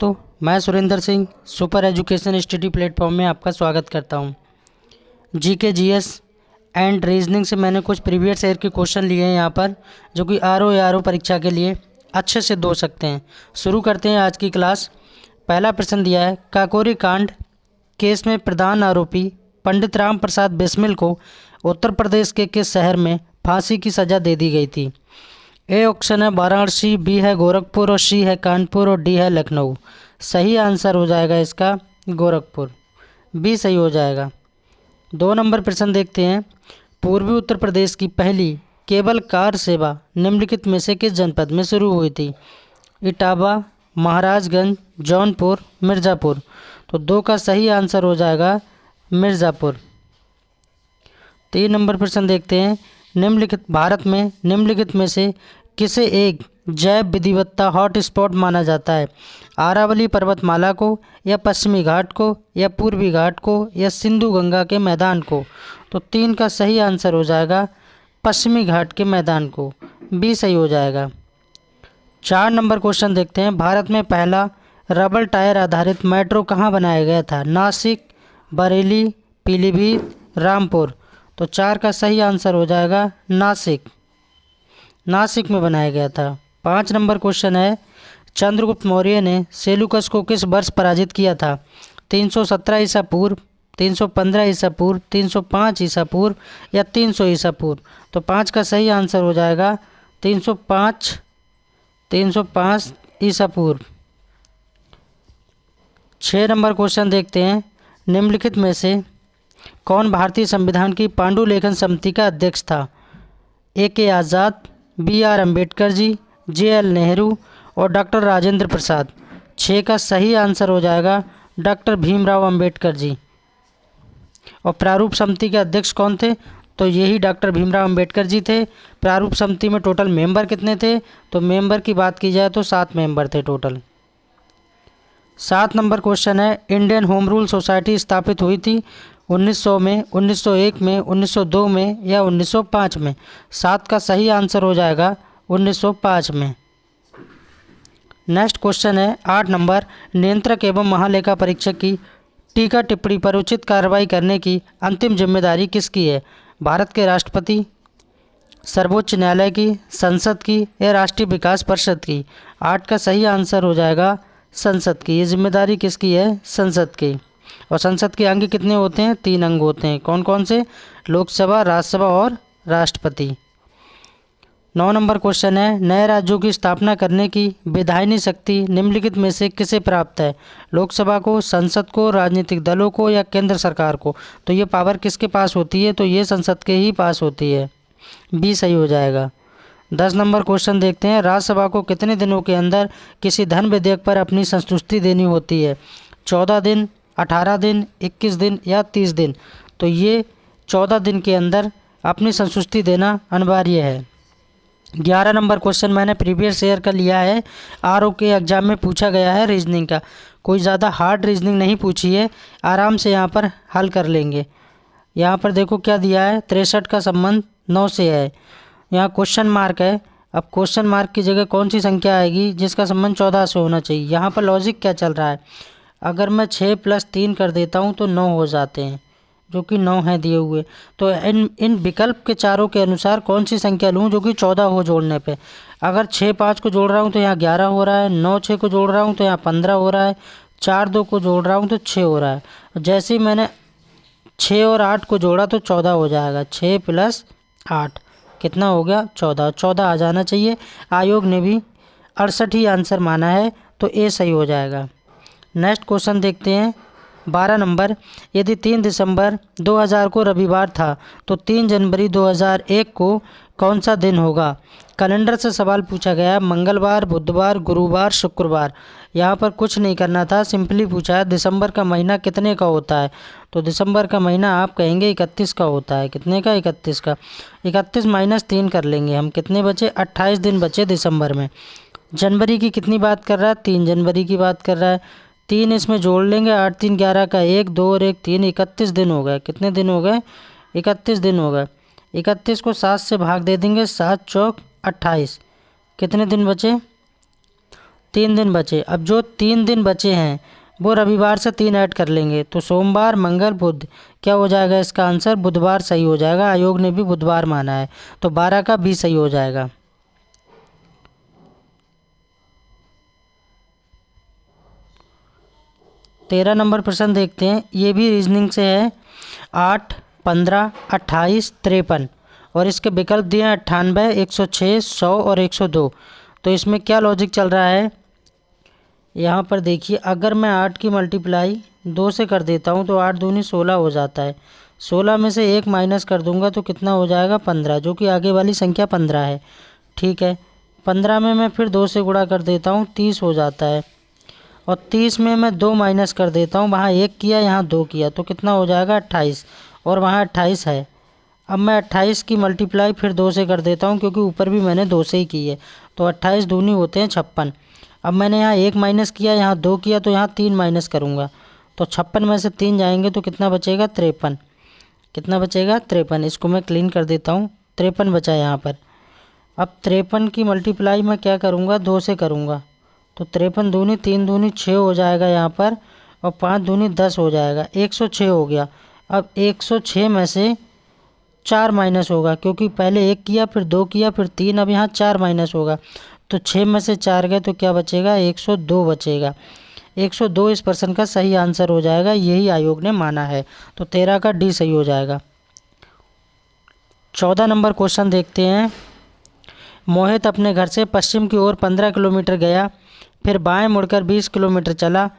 दोस्तों, मैं Surendra Singh super education study platform में आपका स्वागत करता हूं। जीके जीएस एंड रीजनिंग से मैंने कुछ प्रीवियस ईयर के क्वेश्चन लिए हैं यहाँ पर, जो कि आरओ या आरओ परीक्षा के लिए अच्छे से दो सकते हैं। शुरू करते हैं आज की क्लास। पहला प्रश्न दिया है, काकोरी कांड केस में प्रधान आरोपी पंडित राम प्रसाद बिस्मिल को उत्तर प्रदेश के किस शहर में फांसी की सज़ा दे दी गई थी? ए ऑप्शन है वाराणसी, बी है गोरखपुर और सी है कानपुर और डी है लखनऊ। सही आंसर हो जाएगा इसका गोरखपुर, बी सही हो जाएगा। 2 नंबर प्रश्न देखते हैं। पूर्वी उत्तर प्रदेश की पहली केबल कार सेवा निम्नलिखित में से किस जनपद में शुरू हुई थी? इटावा, महाराजगंज, जौनपुर, मिर्ज़ापुर। तो 2 का सही आंसर हो जाएगा मिर्ज़ापुर। 3 नंबर प्रश्न देखते हैं। भारत में निम्नलिखित में से किसे एक जैव विविधता हॉटस्पॉट माना जाता है? अरावली पर्वतमाला को, या पश्चिमी घाट को, या पूर्वी घाट को, या सिंधु गंगा के मैदान को? तो 3 का सही आंसर हो जाएगा पश्चिमी घाट के मैदान को, बी सही हो जाएगा। 4 नंबर क्वेश्चन देखते हैं। भारत में पहला रबर टायर आधारित मेट्रो कहाँ बनाया गया था? नासिक, बरेली, पीलीभीत, रामपुर। तो 4 का सही आंसर हो जाएगा नासिक में बनाया गया था। 5 नंबर क्वेश्चन है। चंद्रगुप्त मौर्य ने सेलुकस को किस वर्ष पराजित किया था? 317 ईसा पूर्व, 315 ईसा पूर्व, 305 ईसा पूर्व, या 300 ईसा पूर्व? तो 5 का सही आंसर हो जाएगा 305 ईसा पूर्व। 6 नंबर क्वेश्चन देखते हैं। निम्नलिखित में से कौन भारतीय संविधान की पांडुलेखन समिति का अध्यक्ष था? A K Azad, B R Ambedkar ji, J L Nehru और डॉक्टर राजेंद्र प्रसाद। 6 का सही आंसर हो जाएगा डॉक्टर भीमराव अम्बेडकर जी। और प्रारूप समिति के अध्यक्ष कौन थे? तो यही डॉक्टर भीमराव अम्बेडकर जी थे। प्रारूप समिति में टोटल मेंबर कितने थे? तो मेंबर की बात की जाए तो 7 मेंबर थे टोटल। 7 नंबर क्वेश्चन है। इंडियन होम रूल सोसाइटी स्थापित हुई थी 1900 में, 1901 में, 1902 में, या 1905 में? 7 का सही आंसर हो जाएगा 1905 में। नेक्स्ट क्वेश्चन है 8 नंबर। नियंत्रक एवं महालेखा परीक्षक की टीका टिप्पणी पर उचित कार्रवाई करने की अंतिम जिम्मेदारी किसकी है? भारत के राष्ट्रपति, सर्वोच्च न्यायालय की, संसद की, या राष्ट्रीय विकास परिषद की? 8 का सही आंसर हो जाएगा संसद की। ये जिम्मेदारी किसकी है? संसद की। और संसद के अंग कितने होते हैं? 3 अंग होते हैं। कौन कौन से? लोकसभा, राज्यसभा और राष्ट्रपति। 9 नंबर क्वेश्चन है। नए राज्यों की स्थापना करने की विधायिनी शक्ति निम्नलिखित में से किसे प्राप्त है? लोकसभा को, संसद को, राजनीतिक दलों को, या केंद्र सरकार को? तो ये पावर किसके पास होती है? तो ये संसद के ही पास होती है, बी सही हो जाएगा। 10 नंबर क्वेश्चन देखते हैं। राज्यसभा को कितने दिनों के अंदर किसी धन विधेयक पर अपनी संस्तुति देनी होती है? 14 दिन, 18 दिन, 21 दिन, या 30 दिन? तो ये 14 दिन के अंदर अपनी संस्तुति देना अनिवार्य है। 11 नंबर क्वेश्चन मैंने प्रीवियस ईयर का लिया है, आरओ के एग्जाम में पूछा गया है रीजनिंग का। कोई ज़्यादा हार्ड रीजनिंग नहीं पूछी है, आराम से यहाँ पर हल कर लेंगे। यहाँ पर देखो क्या दिया है, 63 का संबंध 9 से है। यहाँ क्वेश्चन मार्क है। अब क्वेश्चन मार्क की जगह कौन सी संख्या आएगी जिसका संबंध 14 से होना चाहिए? यहाँ पर लॉजिक क्या चल रहा है? अगर मैं 6 + 3 कर देता हूँ तो 9 हो जाते हैं, जो कि 9 हैं दिए हुए। तो इन विकल्प के चारों के अनुसार कौन सी संख्या लूँ जो कि 14 हो जोड़ने पे? अगर 6 5 को जोड़ रहा हूँ तो यहाँ 11 हो रहा है, 9 6 को जोड़ रहा हूँ तो यहाँ 15 हो रहा है, 4 2 को जोड़ रहा हूँ तो 6 हो रहा है। जैसे ही मैंने 6 और 8 को जोड़ा तो 14 हो जाएगा। 6 + 8 कितना हो गया? 14। 14 आ जाना चाहिए। आयोग ने भी 68 ही आंसर माना है, तो ए सही हो जाएगा। नेक्स्ट क्वेश्चन देखते हैं 12 नंबर। यदि 3 दिसंबर 2000 को रविवार था तो 3 जनवरी 2001 को कौन सा दिन होगा? कैलेंडर से सवाल पूछा गया। मंगलवार, बुधवार, गुरुवार, शुक्रवार। यहाँ पर कुछ नहीं करना था, सिंपली पूछा है दिसंबर का महीना कितने का होता है? तो दिसंबर का महीना आप कहेंगे 31 का होता है। कितने का? 31 का। 31 - 3 कर लेंगे हम। कितने बचे? 28 दिन बचे दिसंबर में। जनवरी की कितनी बात कर रहा है? 3 जनवरी की बात कर रहा है। 3 इसमें जोड़ लेंगे, 8 3 11 का 1 2 और 1 3, 31 दिन हो गए। कितने दिन हो गए? 31 दिन हो गए। 31 को 7 से भाग दे देंगे, 7 चौक 28। कितने दिन बचे? 3 दिन बचे। अब जो 3 दिन बचे हैं वो रविवार से 3 ऐड कर लेंगे तो सोमवार मंगल बुध, क्या हो जाएगा इसका आंसर? बुधवार सही हो जाएगा। आयोग ने भी बुधवार माना है तो 12 का बी सही हो जाएगा। 13 नंबर प्रश्न देखते हैं, ये भी रीजनिंग से है। 8, 15, 28, 53 और इसके विकल्प दिए हैं 98, 106, 100 और 102। तो इसमें क्या लॉजिक चल रहा है? यहाँ पर देखिए, अगर मैं 8 की मल्टीप्लाई 2 से कर देता हूँ तो 8 दूनी 16 हो जाता है। 16 में से 1 माइनस कर दूंगा तो कितना हो जाएगा? 15, जो कि आगे वाली संख्या 15 है। ठीक है, 15 में मैं फिर 2 से गुणा कर देता हूँ, 30 हो जाता है। और 30 में मैं 2 माइनस कर देता हूँ, वहाँ 1 किया यहाँ 2 किया तो कितना हो जाएगा? 28, और वहाँ 28 है। अब मैं 28 की मल्टीप्लाई फिर 2 से कर देता हूँ क्योंकि ऊपर भी मैंने 2 से ही की है। तो 28 दूनी होते हैं 56। अब मैंने यहाँ 1 माइनस किया, यहाँ 2 किया तो यहाँ 3 माइनस करूँगा तो 56 में से 3 जाएंगे तो कितना बचेगा? 53। कितना बचेगा? 53। इसको मैं क्लीन कर देता हूँ, 53 बचा यहाँ पर। अब 53 की मल्टीप्लाई मैं क्या करूँगा? 2 से करूँगा तो 53 दूनी 3 दूनी 6 हो जाएगा यहाँ पर, और 5 दूनी 10 हो जाएगा, 106 हो गया। अब 106 में से 4 माइनस होगा क्योंकि पहले 1 किया फिर 2 किया फिर 3, अब यहाँ 4 माइनस होगा तो 6 में से 4 गए तो क्या बचेगा? 102 बचेगा। 102 इस प्रश्न का सही आंसर हो जाएगा, यही आयोग ने माना है। तो 13 का डी सही हो जाएगा। 14 नंबर क्वेश्चन देखते हैं। मोहित अपने घर से पश्चिम की ओर 15 किलोमीटर गया, फिर बाएं मुड़कर 20 किलोमीटर चला,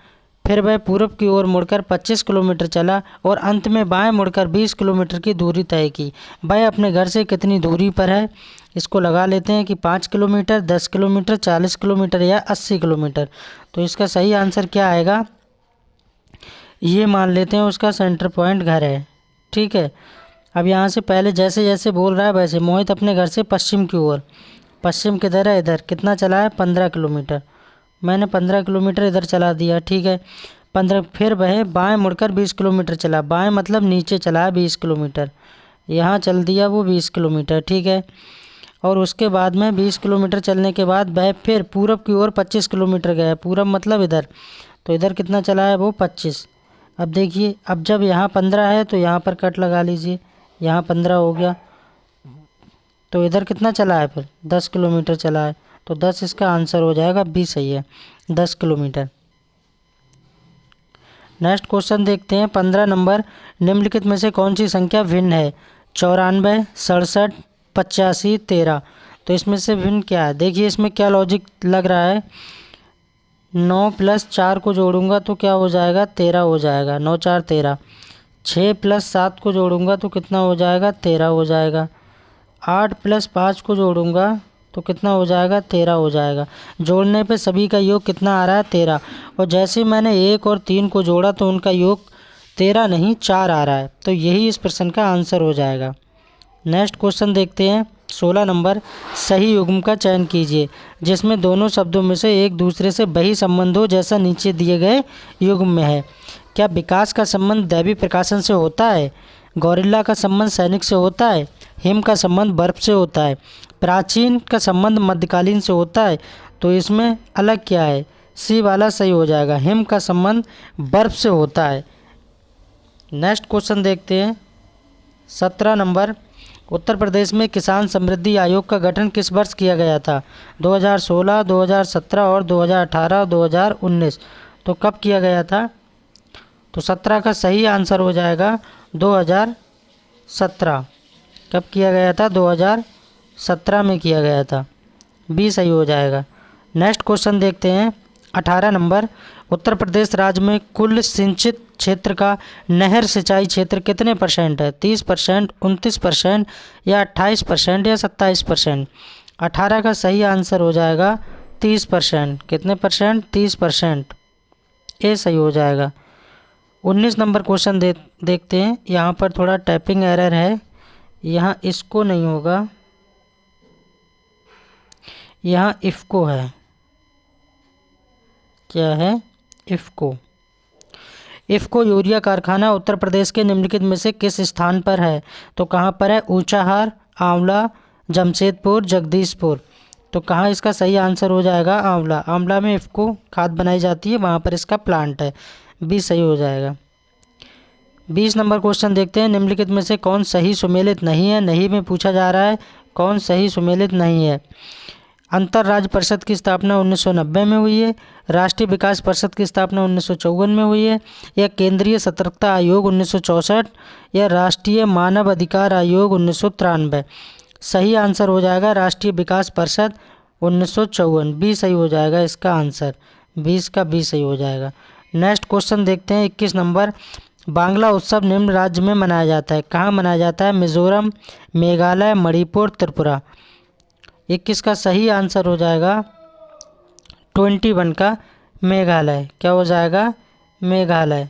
फिर वह पूर्व की ओर मुड़कर 25 किलोमीटर चला और अंत में बाएं मुड़कर 20 किलोमीटर की दूरी तय की। वह अपने घर से कितनी दूरी पर है? इसको लगा लेते हैं कि 5 किलोमीटर, 10 किलोमीटर, 40 किलोमीटर या 80 किलोमीटर। तो इसका सही आंसर क्या आएगा? ये मान लेते हैं उसका सेंटर पॉइंट घर है। ठीक है, अब यहाँ से पहले जैसे जैसे बोल रहा है वैसे, मोहित अपने घर से पश्चिम की ओर, पश्चिम किधर है? इधर। कितना चला है? 15 किलोमीटर। मैंने 15 किलोमीटर इधर चला दिया। ठीक है, 15। फिर वह बाएं मुड़कर 20 किलोमीटर चला, बाएं मतलब नीचे चला है 20 किलोमीटर, यहाँ चल दिया वो 20 किलोमीटर। ठीक है, और उसके बाद में 20 किलोमीटर चलने के बाद वह फिर पूरब की ओर 25 किलोमीटर गया, पूरब मतलब इधर, तो इधर कितना चला है वो? 25। अब देखिए, अब जब यहाँ 15 है तो यहाँ पर कट लगा लीजिए, यहाँ 15 हो गया तो इधर कितना चला है? फिर 10 किलोमीटर चला है तो 10 इसका आंसर हो जाएगा, बी सही है, 10 किलोमीटर। नेक्स्ट क्वेश्चन देखते हैं 15 नंबर। निम्नलिखित में से कौन सी संख्या भिन्न है? 94, 67, 85, 13। तो इसमें से भिन्न क्या है? देखिए इसमें क्या लॉजिक लग रहा है। 9 + 4 को जोड़ूंगा तो क्या हो जाएगा? 13 हो जाएगा, 9 4 13। 6 + 7 को जोड़ूंगा तो कितना हो जाएगा? 13 हो जाएगा। 8 + 5 को जोड़ूंगा तो कितना हो जाएगा? 13 हो जाएगा। जोड़ने पे सभी का योग कितना आ रहा है? 13। और जैसे मैंने 1 और 3 को जोड़ा तो उनका योग 13 नहीं 4 आ रहा है, तो यही इस प्रश्न का आंसर हो जाएगा। नेक्स्ट क्वेश्चन देखते हैं 16 नंबर। सही युग्म का चयन कीजिए जिसमें दोनों शब्दों में से एक दूसरे से वही संबंध हो जैसा नीचे दिए गए युग्म में है। क्या विकास का संबंध दैवी प्रकाशन से होता है? गौरिल्ला का संबंध सैनिक से होता है? हिम का संबंध बर्फ से होता है? प्राचीन का संबंध मध्यकालीन से होता है? तो इसमें अलग क्या है? सी वाला सही हो जाएगा, हिम का संबंध बर्फ से होता है। नेक्स्ट क्वेश्चन देखते हैं 17 नंबर। उत्तर प्रदेश में किसान समृद्धि आयोग का गठन किस वर्ष किया गया था? 2016, 2017 और 2018, 2019। तो कब किया गया था? तो 17 का सही आंसर हो जाएगा 2017। कब किया गया था? 2017 में किया गया था, बी सही हो जाएगा। नेक्स्ट क्वेश्चन देखते हैं 18 नंबर। उत्तर प्रदेश राज्य में कुल सिंचित क्षेत्र का नहर सिंचाई क्षेत्र कितने % है? 30%, 29% या 28% या 27%? 18 का सही आंसर हो जाएगा 30%। कितने %? 30%, ए सही हो जाएगा। 19 नंबर क्वेश्चन देखते हैं। यहाँ पर थोड़ा टाइपिंग एरर है, यहाँ इसको नहीं होगा, यहाँ इफ़को है। क्या है? इफ़को। इफ़को यूरिया कारखाना उत्तर प्रदेश के निम्नलिखित में से किस स्थान पर है? तो कहाँ पर है? ऊंचाहार, आंवला, जमशेदपुर, जगदीशपुर। तो कहाँ इसका सही आंसर हो जाएगा? आंवला। आंवला में इफ़को खाद बनाई जाती है, वहाँ पर इसका प्लांट है। बी सही हो जाएगा। 20 नंबर क्वेश्चन देखते हैं। निम्नलिखित में से कौन सही सुमेलित नहीं है? नहीं में पूछा जा रहा है कौन सही सुमेलित नहीं है। अंतर्राज्य परिषद की स्थापना 1990 में हुई है, राष्ट्रीय विकास परिषद की स्थापना 1954 में हुई है, या केंद्रीय सतर्कता आयोग 1964, या राष्ट्रीय मानव अधिकार आयोग 1993। सही आंसर हो जाएगा राष्ट्रीय विकास परिषद 1954। बी सही हो जाएगा इसका आंसर। 20 का बी सही हो जाएगा। नेक्स्ट क्वेश्चन देखते हैं 21 नंबर। बांग्ला उत्सव निम्न राज्य में मनाया जाता है। कहाँ मनाया जाता है? मिजोरम, मेघालय, मणिपुर, त्रिपुरा। 21 का सही आंसर हो जाएगा 21 का मेघालय। क्या हो जाएगा? मेघालय।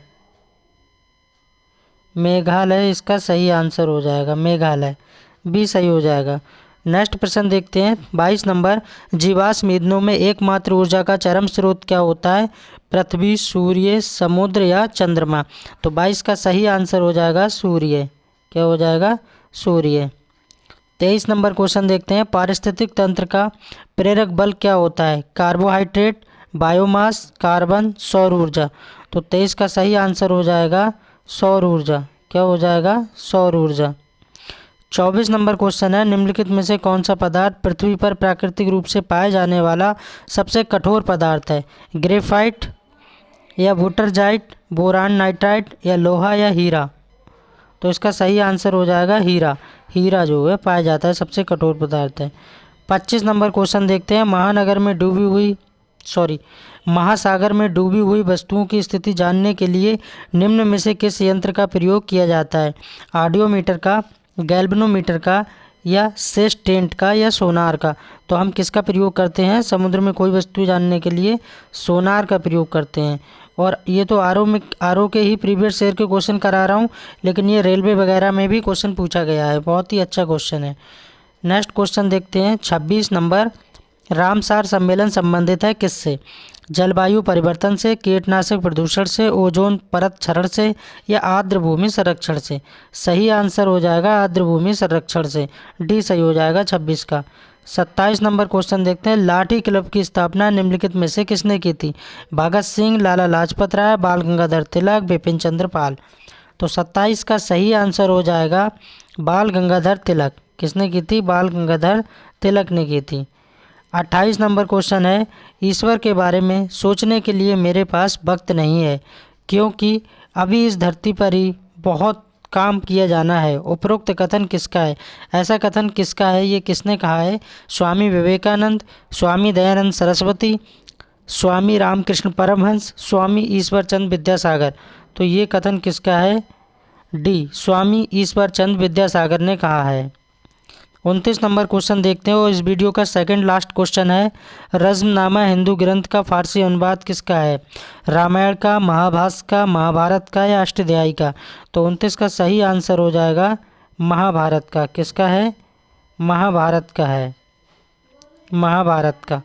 मेघालय इसका सही आंसर हो जाएगा, मेघालय। बी सही हो जाएगा। नेक्स्ट प्रश्न देखते हैं 22 नंबर। जीवाश्म ईंधनों में एकमात्र ऊर्जा का चरम स्रोत क्या होता है? पृथ्वी, सूर्य, समुद्र या चंद्रमा। तो 22 का सही आंसर हो जाएगा सूर्य। क्या हो जाएगा? सूर्य। 23 नंबर क्वेश्चन देखते हैं। पारिस्थितिक तंत्र का प्रेरक बल क्या होता है? कार्बोहाइड्रेट, बायोमास, कार्बन, सौर ऊर्जा। तो 23 का सही आंसर हो जाएगा सौर ऊर्जा। क्या हो जाएगा? सौर ऊर्जा। 24 नंबर क्वेश्चन है। निम्नलिखित में से कौन सा पदार्थ पृथ्वी पर प्राकृतिक रूप से पाए जाने वाला सबसे कठोर पदार्थ है? ग्रेफाइट, या वुटरजाइट, बोरान नाइट्राइट, या लोहा, या हीरा। तो इसका सही आंसर हो जाएगा हीरा। हीरा जो है पाया जाता है सबसे कठोर पदार्थ है। 25 नंबर क्वेश्चन देखते हैं। महासागर में डूबी हुई वस्तुओं की स्थिति जानने के लिए निम्न में से किस यंत्र का प्रयोग किया जाता है? ऑडियोमीटर का, गैल्वेनोमीटर का, या सेस्टेंट का, या सोनार का। तो हम किसका प्रयोग करते हैं? समुद्र में कोई वस्तु जानने के लिए सोनार का प्रयोग करते हैं। और ये तो आरओ के ही प्रीवियस ईयर के क्वेश्चन करा रहा हूँ, लेकिन ये रेलवे वगैरह में भी क्वेश्चन पूछा गया है। बहुत ही अच्छा क्वेश्चन है। नेक्स्ट क्वेश्चन देखते हैं 26 नंबर। रामसार सम्मेलन संबंधित है किससे? जलवायु परिवर्तन से, कीटनाशक प्रदूषण से, ओजोन परत क्षरण से, या आर्द्र भूमि संरक्षण से। सही आंसर हो जाएगा आर्द्र भूमि संरक्षण से। डी सही हो जाएगा 26 का। 27 नंबर क्वेश्चन देखते हैं। लाठी क्लब की स्थापना निम्नलिखित में से किसने की थी? भगत सिंह, लाला लाजपत राय, बाल गंगाधर तिलक, बिपिन चंद्र पाल। तो 27 का सही आंसर हो जाएगा बाल गंगाधर तिलक। किसने की थी? बाल गंगाधर तिलक ने की थी। 28 नंबर क्वेश्चन है। ईश्वर के बारे में सोचने के लिए मेरे पास वक्त नहीं है, क्योंकि अभी इस धरती पर ही बहुत काम किया जाना है। उपरोक्त कथन किसका है? ऐसा कथन किसका है? ये किसने कहा है? स्वामी विवेकानंद, स्वामी दयानंद सरस्वती, स्वामी रामकृष्ण परमहंस, स्वामी ईश्वर चंद विद्यासागर। तो ये कथन किसका है? डी स्वामी ईश्वर चंद विद्यासागर ने कहा है। 29 नंबर क्वेश्चन देखते हैं और इस वीडियो का सेकंड लास्ट क्वेश्चन है। रज़्मनामा हिंदू ग्रंथ का फारसी अनुवाद किसका है? रामायण का, महाभारत का, महाभारत का, या अष्टध्यायी का। तो 29 का सही आंसर हो जाएगा महाभारत का। किसका है? महाभारत का है। महाभारत का।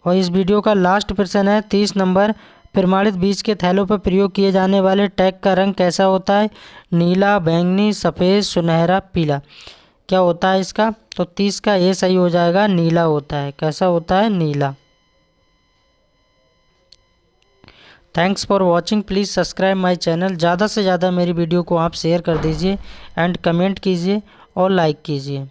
और इस वीडियो का लास्ट प्रश्न है 30 नंबर। प्रमाणित बीज के थैलों पर प्रयोग किए जाने वाले टैग का रंग कैसा होता है? नीला, बैंगनी, सफ़ेद, सुनहरा, पीला। क्या होता है इसका? तो 30 का ये सही हो जाएगा, नीला होता है। कैसा होता है? नीला। Thanks for watching. Please subscribe my channel. ज़्यादा से ज़्यादा मेरी वीडियो को आप शेयर कर दीजिए एंड कमेंट कीजिए और लाइक कीजिए।